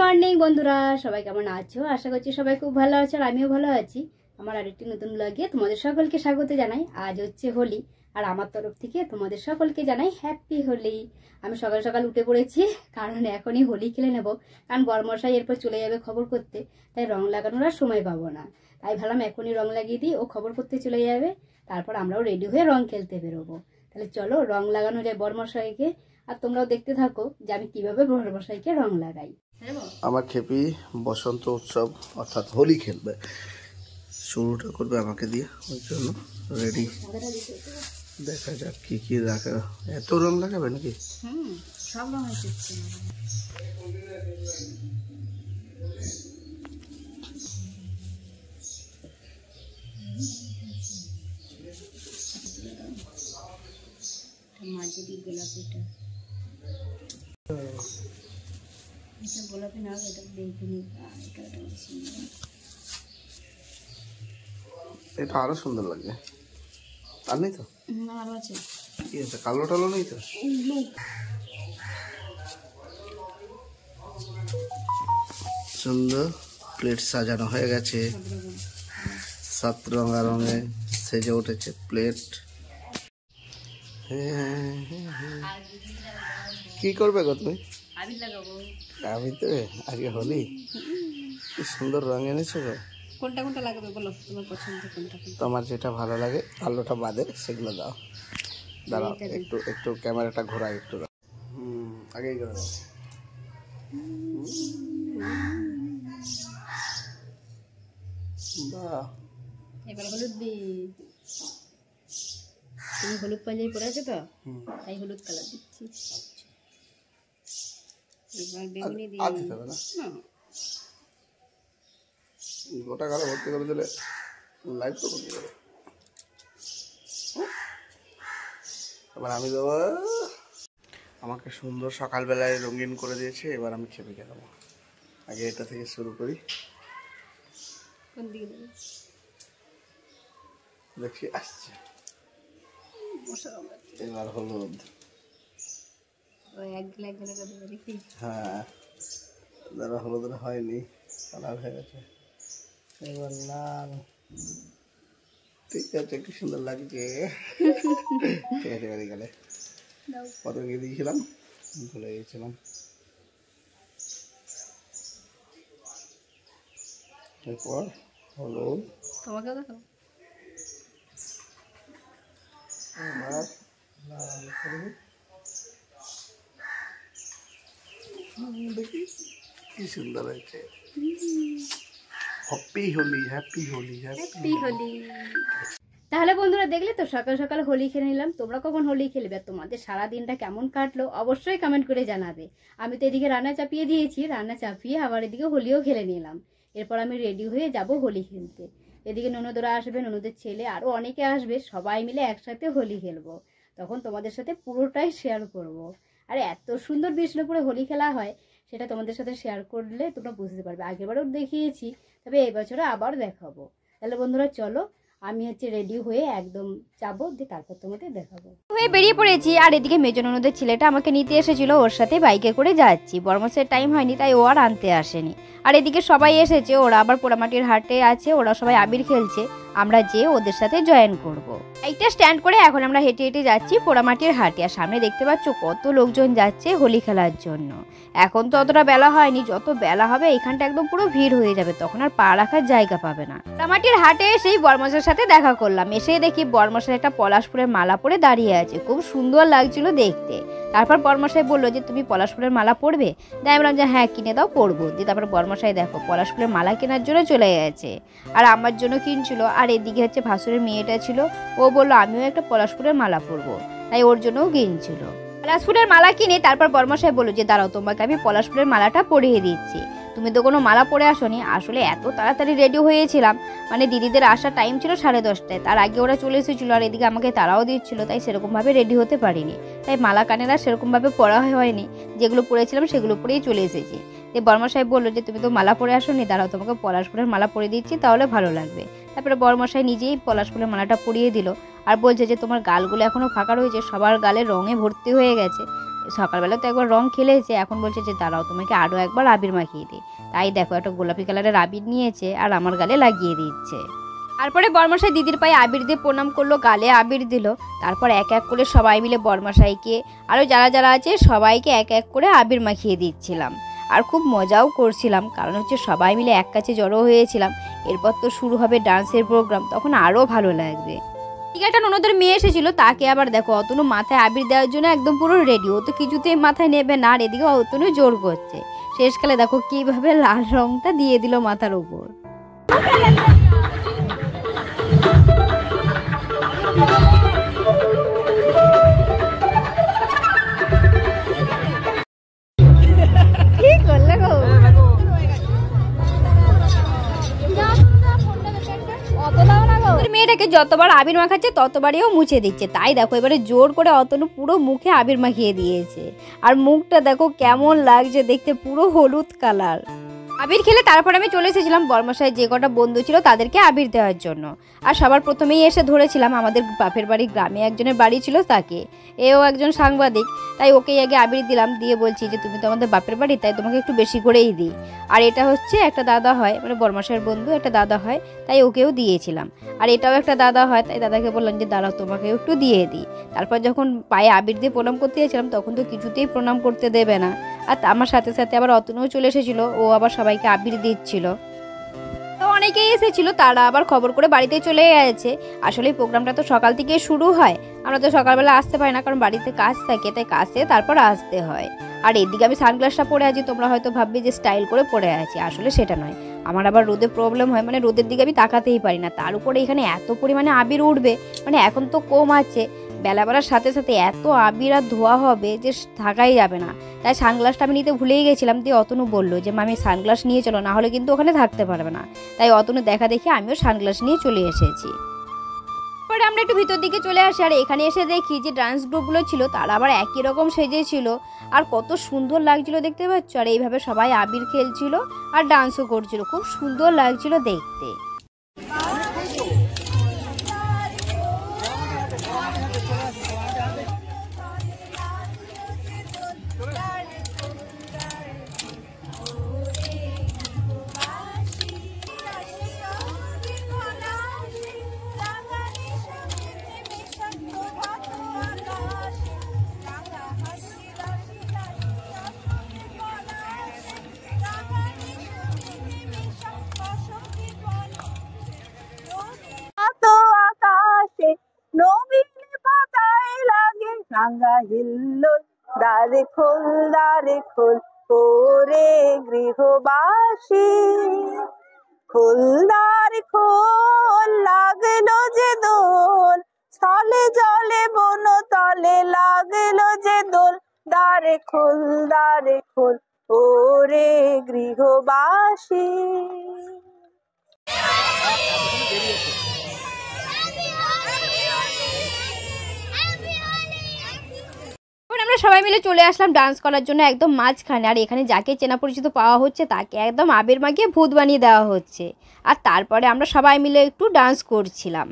Morning বন্ধুরা, সবাই কেমন আছো? আশা করছি সবাই খুব ভালো আছো আর আমিও ভালো আছি। আমার আরেকটি নতুন ব্লগে তোমাদের সকলকে স্বাগত জানাই। আজ হচ্ছে হোলি, আর আমার তরফ থেকে তোমাদের সকলকে জানাই হ্যাপি হোলি। আমি সকাল সকাল উঠে পড়েছি, কারণ এখনই হোলি খেলে নেব, কারণ বরমশাই এরপর চলে যাবে খবর করতে, তাই রং লাগানোর আর সময় পাবো না। তাই ভাবলাম এখনই রং লাগিয়ে দিই, ও খবর করতে চলে যাবে, তারপর আমরাও রেডি হয়ে রং খেলতে বেরোবো। তাহলে চলো রং লাগানো যায় বরমশাইকে, আর তোমরাও দেখতে থাকো যে আমি কিভাবে বরমশাইকে রং লাগাই। আমার খেপি বসন্ত উৎসব অর্থাৎ হোলি খেলবে, শুরুটা করবে আমাকে দিয়ে, ওই জন্য রেডি। দেখা যাক কি কি রাখা। এত রং লাগাবে নাকি? সব রং আছে। মাঝেরি গোলাপিটা, এটা গোলাপি না, এটা বেগুনি। এটা আরো সুন্দর লাগবে। আর নেই তো? আরো আছে। কি আছে? কালো টালো নেই তো? সুন্দর প্লেট সাজানো হয়ে গেছে, 7 রঙা রঙে সেজে উঠেছে প্লেট। কি করবে গো তুমি? আবির লাগাবো। আবির দেবে? আজকে হোলি, কি সুন্দর রং এনেছো গো। কোনটা কোনটা লাগাবে বলো, তোমার পছন্দ কোনটা? তোমার যেটা ভালো লাগে, আলোটা বাদে সেগুলো দাও। দাঁড়াও একটু একটু ক্যামেরাটা ঘোরাই একটু। আগেই করে দাও। এবার হলুদ দিই। তুমি হলুদ পাঞ্জাবি পরে আছো তো, তাই হলুদ কালার দিচ্ছি। এবার বেগুনি দিই। গোটা কালো ভর্তি করে দিলে লাইট তো করতে পারে। এবার আমি দেবো। আমাকে সুন্দর সকালবেলায় রঙিন করে দিয়েছে, এবার আমি খেপিকে দেবো। আগে এটা থেকে শুরু করি। কোন দিকে দেবো দেখি আসছে। এবার হলুদ। হ্যাঁ, দাদা হলুদ হয়নি, কালার হয়ে গেছে। এবার লাল। ঠিক আছে, কি সুন্দর লাগছে। ঠিক আছে, এবারে গেলে কত গিয়ে দিয়েছিলাম, ভুলে গেছিলাম। এরপর হলুদ। তোমাকে দেখো। এবার লাল হলুদ। দেখি কি সুন্দর হয়েছে। Happy Holi, happy Holi, happy Holi. তাহলে বন্ধুরা দেখলে তো, সকাল সকাল হোলি খেলে নিলাম। তোমরা কখন হোলি খেলবে, তোমাদের সারা দিনটা কেমন কাটলো অবশ্যই কমেন্ট করে জানাবে। আমি তো এদিকে রান্না চাপিয়ে দিয়েছি, রান্না চাপিয়ে আবার এদিকে হোলিও খেলে নিলাম। এরপর আমি রেডি হয়ে যাব হোলি খেলতে। এদিকে ননদরা আসবে, ননদের ছেলে আরো অনেকে আসবে, সবাই মিলে একসাথে হোলি খেলবো। তখন তোমাদের সাথে পুরোটাই শেয়ার করব। আর এত সুন্দর বিষ্ণুপুরে হোলি খেলা হয়, সেটা তোমাদের সাথে শেয়ার করলে তোমরা বুঝতে পারবে। আগেরবারও দেখিয়েছি, তবে এই বছরে আবার দেখাবো। তাহলে বন্ধুরা চলো, আমি রেডি হয়ে একদম যাবো, দিয়ে তারপর তোমাদের দেখাবো। হয়ে বেরিয়ে পড়েছি, আর এদিকে মেজো ননদের ছেলেটা আমাকে নিতে এসেছিল, ওর সাথে বাইকে করে যাচ্ছি। বরমাসের টাইম হয়নি, তাই ও আর আনতে আসেনি। আর এদিকে সবাই এসেছে, ওরা আবার পোড়ামাটির হাটে আছে, ওরা সবাই আবির খেলছে। আমরা যে ওদের সাথে জয়েন করব। একটা স্ট্যান্ড করে এখন আমরা হেঁটে হেঁটে যাচ্ছি পোড়ামাটির হাটে। আর সামনে দেখতে পাচ্ছ কত লোকজন যাচ্ছে হোলি খেলার জন্য। এখন তো অতটা বেলা হয়নি, যত বেলা হবে এখানটা একদম পুরো ভিড় হয়ে যাবে, তখন আর পা রাখার জায়গা পাবে না। পোড়ামাটির হাটে এসেই বরমশাইয়ের সাথে দেখা করলাম। এসে দেখি বরমশাই একটা পলাশ ফুলের মালা পরে দাঁড়িয়ে আছে, খুব সুন্দর লাগছিল দেখতে। তারপর বরমশাই বললো যে তুমি পলাশ ফুলের মালা পরবে? তাই আমি বললাম যে হ্যাঁ কিনে দাও, পরবো। দিয়ে তারপর বরমশাই দেখো পলাশ ফুলের মালা কেনার জন্য চলে গেছে, আর আমার জন্য কিনছিল। আর এদিকে হচ্ছে ভাসুরের মেয়েটা ছিল, ও বললো আমিও একটা পলাশ ফুলের মালা পরবো, তাই ওর জন্যও কিনছিল। পলাশ ফুলের মালা কিনে তারপর বরমশাই বললো যে দাঁড়াও, তোমাকে আমি পলাশ ফুলের মালাটা পরিয়ে দিচ্ছি। তুমি তো কোনো মালা পরে আসোনি। আসলে এত তাড়াতাড়ি রেডি হয়েছিলাম, মানে দিদিদের আসার টাইম ছিল 10:30টায়, তার আগে ওরা চলে এসেছিলো। আর এদিকে আমাকে তারাও দিচ্ছিল, তাই সেরকমভাবে রেডি হতে পারিনি। তাই মালা কানেরা সেরকমভাবে পরা হয়নি, যেগুলো পরেছিলাম সেগুলো পরেই চলে এসেছি। যে বর্মশাই বললো যে তুমি তো মালা পরে আসোনি, দাঁড়াও তোমাকে পলাশ ফুলের মালা পরিয়ে দিচ্ছি, তাহলে ভালো লাগবে। তারপরে বর্মশাই নিজেই পলাশ ফুলের মালাটা পরিয়ে দিল, আর বলছে যে তোমার গালগুলো এখনো ফাঁকা রয়েছে, সবার গালে রঙে ভর্তি হয়ে গেছে, সকালবেলা তো একবার রং খেলেছে, এখন বলছে যে দাঁড়াও তোমাকে আরও একবার আবির মাখিয়ে দিই। তাই দেখো একটা গোলাপি কালারের আবির নিয়েছে আর আমার গালে লাগিয়ে দিচ্ছে। তারপরে বরমশাই দিদির পায়ে আবির দিয়ে প্রণাম করলো, গালে আবির দিল। তারপর এক এক করে সবাই মিলে বরমশাইকে আরও যারা যারা আছে সবাইকে এক এক করে আবির মাখিয়ে দিচ্ছিলাম। আর খুব মজাও করছিলাম, কারণ হচ্ছে সবাই মিলে এক কাছে জড়ো হয়েছিলাম। এরপর তো শুরু হবে ডান্সের প্রোগ্রাম, তখন আরও ভালো লাগবে। ঠিক একটা ননদের মেয়ে এসেছিলো, তাকে আবার দেখো অতনু মাথায় আবির দেওয়ার জন্য একদম পুরো রেডি। ও তো কিছুতেই মাথায় নেবে না, আর এদিকে অতনু জোর করছে। শেষকালে দেখো কিভাবে লাল রংটা দিয়ে দিল মাথার উপর। কি করলে গো? মেয়েটাকে যতবার আবির মাখাচ্ছে ততবারও মুছে দিচ্ছে। তাই দেখো এবারে জোর করে অতনু পুরো মুখে আবির মাখিয়ে দিয়েছে। আর মুখটা দেখো কেমন লাগছে দেখতে, পুরো হলুদ কালার। আবির খেলে তারপর আমি চলে এসেছিলাম বরমশাই যে কটা বন্ধু ছিল তাদেরকে আবির দেওয়ার জন্য। আর সবার প্রথমেই এসে ধরেছিলাম আমাদের বাপের বাড়ি গ্রামে একজনের বাড়ি ছিল তাকে। এও একজন সাংবাদিক, তাই ওকেই আগে আবির দিলাম। দিয়ে বলছি যে তুমি তো আমাদের বাপের বাড়ি, তাই তোমাকে একটু বেশি করেই দিই। আর এটা হচ্ছে একটা দাদা হয়, মানে বরমশাইয়ের বন্ধু একটা দাদা হয়, তাই ওকেও দিয়েছিলাম। আর এটাও একটা দাদা হয়, তাই দাদাকে বললাম যে দাঁড়াও তোমাকেও একটু দিয়ে দিই। তারপর যখন পায়ে আবির দিয়ে প্রণাম করতে গেছিলাম তখন তো কিছুতেই প্রণাম করতে দেবে না। আর আমার সাথে সাথে আবার অতনুও চলে এসেছিলো, ও আবার সবাইকে আবির দিচ্ছিল। তো অনেকেই এসেছিল, তারা আবার খবর করে বাড়িতে চলে গেছে। আসলে প্রোগ্রামটা তো সকাল থেকে শুরু হয়, আমরা তো সকালবেলা আসতে পারি না, কারণ বাড়িতে কাজ থাকে, তাই কাজে তারপর আসতে হয়। আর এদিকে আমি সানগ্লাসটা পরে আছি, তোমরা হয়তো ভাববে যে স্টাইল করে পরে আছি, আসলে সেটা নয়। আমার আবার রোদে প্রবলেম হয়, মানে রোদের দিকে আমি তাকাতেই পারি না। তার উপরে এখানে এত পরিমাণে আবির উঠবে, মানে এখন তো কম আছে, বেলা বেলার সাথে সাথে এত আবির আর ধোয়া হবে যে থাকাই যাবে না। তাই সানগ্লাসটা আমি নিতে ভুলেই গেছিলাম। দিয়ে অতনু বললো যে মামি সানগ্লাস নিয়ে চলো, না হলে কিন্তু ওখানে থাকতে পারবে না। তাই অতনু দেখা দেখি আমিও সানগ্লাস নিয়ে চলে এসেছি। পরে আমরা একটু ভিতর দিকে চলে আসি, আর এখানে এসে দেখি যে ডান্স গ্রুপগুলো ছিল তারা আবার একই রকম সেজেছিল, আর কত সুন্দর লাগছিল দেখতে পাচ্ছ। আর এইভাবে সবাই আবির খেলছিল আর ডান্সও করছিল, খুব সুন্দর লাগছিল দেখতে। রাঙা হিল্লোল দ্বারে খোল ওরে গৃহবাসী, খোলদারে খোল লাগলো যে দোল, স্থলে জলে বন তলে লাগলো যে দোল, দ্বারে খোল ওরে গৃহবাসী। আমরা সবাই মিলে চলে আসলাম ডান্স করার জন্য একদম মাঝখানে। আর এখানে যাকে চেনা পরিচিত পাওয়া হচ্ছে তাকে একদম আবির মাখিয়ে ভূত বানিয়ে দেওয়া হচ্ছে। আর তারপরে আমরা সবাই মিলে একটু ডান্স করছিলাম।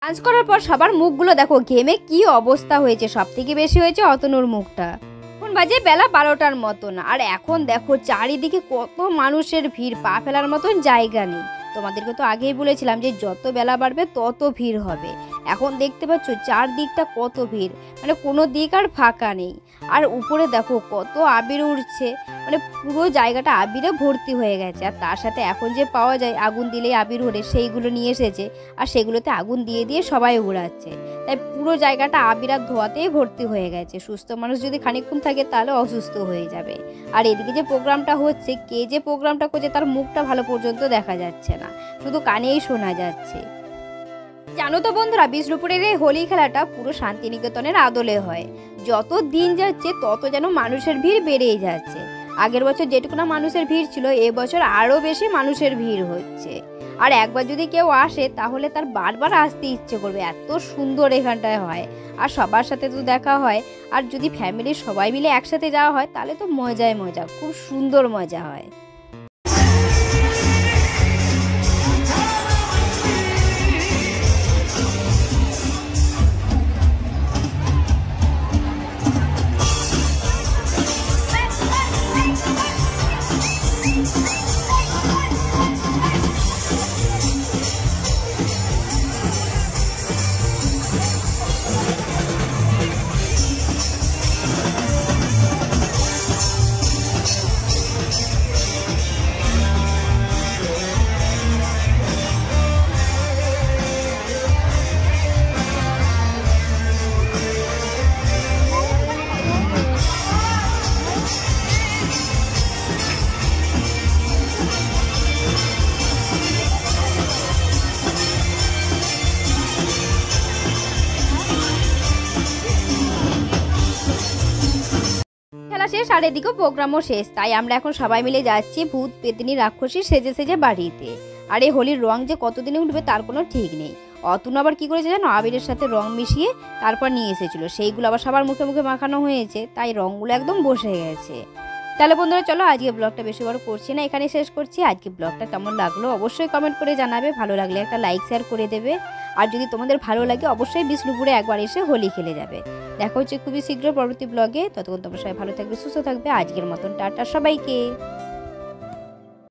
ডান্স করার পর সবার মুখগুলো দেখো ঘেমে কি অবস্থা হয়েছে। সব থেকে বেশি হয়েছে অতনুর মুখটা। এখন বাজে বেলা 12টার মতন, আর এখন দেখো চারিদিকে কত মানুষের ভিড়, পা ফেলার মতন জায়গা নেই। তোমাদেরকে তো আগেই বলেছিলাম যে যত বেলা বাড়বে তত ভিড় হবে। এখন দেখতে পাচ্ছ চারদিকটা কত ভিড়, মানে কোনো দিক আর ফাঁকা নেই। আর উপরে দেখো কত আবির উড়ছে, মানে পুরো জায়গাটা আবিরে ভর্তি হয়ে গেছে। আর তার সাথে এখন যে পাওয়া যায় আগুন দিলেই আবির ওড়ে, সেইগুলো নিয়ে এসেছে আর সেগুলোতে আগুন দিয়ে দিয়ে সবাই উড়াচ্ছে। তাই পুরো জায়গাটা আবির আর ধোয়াতেই ভর্তি হয়ে গেছে। সুস্থ মানুষ যদি খানিকক্ষণ থাকে তাহলে অসুস্থ হয়ে যাবে। আর এদিকে যে প্রোগ্রামটা হচ্ছে, কে যে প্রোগ্রামটা করছে তার মুখটা ভালো পর্যন্ত দেখা যাচ্ছে না, শুধু কানেই শোনা যাচ্ছে। জানো তো বন্ধুরা, বিষ্ণুপুরের এই হোলি খেলাটা পুরো শান্তিনিকেতনের আদলে হয়। যত দিন যাচ্ছে তত যেন মানুষের ভিড় বেড়েই যাচ্ছে। আগের বছর যেটুকু না মানুষের ভিড় ছিল, এবছর আরও বেশি মানুষের ভিড় হচ্ছে। আর একবার যদি কেউ আসে তাহলে তার বারবার আসতে ইচ্ছে করবে, এত সুন্দর এখানটায় হয়। আর সবার সাথে তো দেখা হয়, আর যদি ফ্যামিলির সবাই মিলে একসাথে যাওয়া হয় তাহলে তো মজাই মজা, খুব সুন্দর মজা হয়। খেলা শেষ আর এদিকেও প্রোগ্রামও শেষ, তাই আমরা এখন সবাই মিলে যাচ্ছি ভূত পেতনি রাক্ষসী সেজে সেজে বাড়িতে। আর এই হোলির রং যে কতদিনে উঠবে তার কোনো ঠিক নেই। অতুন আবার কি করেছে জানো, আবিরের সাথে রং মিশিয়ে তারপর নিয়ে এসেছিল, সেইগুলো আবার সবার মুখে মুখে মাখানো হয়েছে, তাই রঙগুলো একদম বসে গেছে। তাহলে বন্ধুরা চলো আজকে ব্লগটা বেশি বড় করছি না, এখানে শেষ করছি। আজকে ব্লগটা কেমন লাগলো অবশ্যই কমেন্ট করে জানাবে, ভালো লাগলে একটা লাইক শেয়ার করে দেবে। আর যদি তোমাদের ভালো লাগে অবশ্যই বিষ্ণুপুরে একবার এসে হোলি খেলে যাবে। দেখা হচ্ছে খুবই শীঘ্র পরবর্তী ব্লগে, ততক্ষণ তোমরা সবাই ভালো থাকবে, সুস্থ থাকবে। আজকের মতন টাটা সবাইকে।